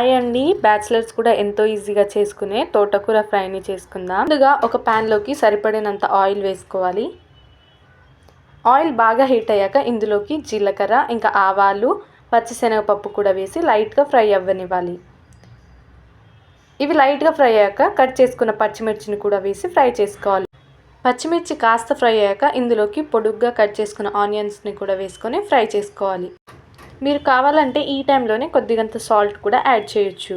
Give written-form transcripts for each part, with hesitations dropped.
Hi అండి, bachelors కూడా ఎంతో ఈజీగా చేసుకునే తోటకూర ఫ్రైని చేసుకుందాం. ముందుగా ఒక ప్యాన్లోకి సరిపడినంత ఆయిల్ వేసుకోవాలి. ఆయిల్ బాగా హీట్ అయ్యాక ఇందులోకి జీలకర్ర, ఇంకా ఆవాలు, పచ్చిశనగపప్పు కూడా వేసి లైట్గా ఫ్రై అవ్వనివ్వాలి. ఇవి లైట్గా ఫ్రై అయ్యాక కట్ చేసుకున్న పచ్చిమిర్చిని కూడా వేసి ఫ్రై చేసుకోవాలి. పచ్చిమిర్చి కాస్త ఫ్రై అయ్యాక ఇందులోకి పొడుగ్గా కట్ చేసుకున్న ఆనియన్స్ని కూడా వేసుకొని ఫ్రై చేసుకోవాలి. మీరు కావాలంటే ఈ టైంలోనే కొద్దిగంత సాల్ట్ కూడా యాడ్ చేయొచ్చు.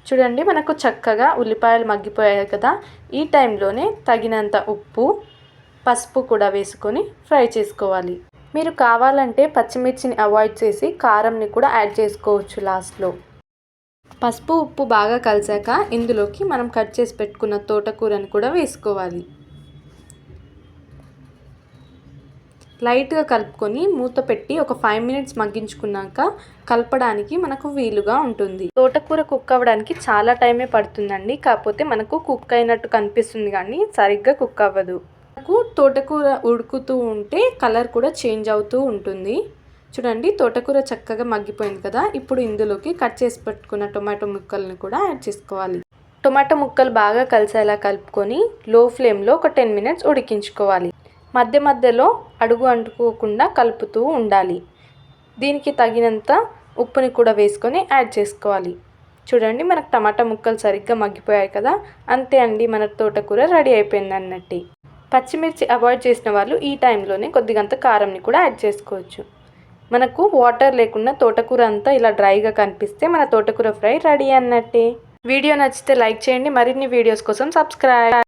చూడండి, మనకు చక్కగా ఉల్లిపాయలు మగ్గిపోయాయి కదా. ఈ టైంలోనే తగినంత ఉప్పు, పసుపు కూడా వేసుకొని ఫ్రై చేసుకోవాలి. మీరు కావాలంటే పచ్చిమిర్చిని అవాయిడ్ చేసి కారంని కూడా యాడ్ చేసుకోవచ్చు లాస్ట్లో. పసుపు, ఉప్పు బాగా కలిసాక ఇందులోకి మనం కట్ చేసి పెట్టుకున్న తోటకూరని కూడా వేసుకోవాలి. లైట్గా కలుపుకొని మూత పెట్టి ఒక 5 మినిట్స్ మగ్గించుకున్నాక కలపడానికి మనకు వీలుగా ఉంటుంది. తోటకూర కుక్ అవ్వడానికి చాలా టైమే పడుతుందండి. కాకపోతే మనకు కుక్ అయినట్టు కనిపిస్తుంది కానీ సరిగ్గా కుక్ అవ్వదు. మనకు తోటకూర ఉడుకుతూ ఉంటే కలర్ కూడా చేంజ్ అవుతూ ఉంటుంది. చూడండి, తోటకూర చక్కగా మగ్గిపోయింది కదా. ఇప్పుడు ఇందులోకి కట్ చేసి పెట్టుకున్న టొమాటో ముక్కల్ని కూడా యాడ్ చేసుకోవాలి. టొమాటో ముక్కలు బాగా కలిసేలా కలుపుకొని లో ఫ్లేమ్లో ఒక 10 మినిట్స్ ఉడికించుకోవాలి. మధ్య మధ్యలో అడుగు అంటుకోకుండా కలుపుతూ ఉండాలి. దీనికి తగినంత ఉప్పుని కూడా వేసుకొని యాడ్ చేసుకోవాలి. చూడండి, మనకు టమాటా ముక్కలు సరిగ్గా మగ్గిపోయాయి కదా. అంతే అండి, మన తోటకూర రెడీ అయిపోయింది అన్నట్టు. పచ్చిమిర్చి అవాయిడ్ చేసిన వాళ్ళు ఈ టైంలోనే కొద్దిగంత కారంని కూడా యాడ్ చేసుకోవచ్చు. మనకు వాటర్ లేకుండా తోటకూర అంతా ఇలా డ్రైగా కనిపిస్తే మన తోటకూర ఫ్రై రెడీ అన్నట్టే. వీడియో నచ్చితే లైక్ చేయండి. మరిన్ని వీడియోస్ కోసం సబ్స్క్రైబ్.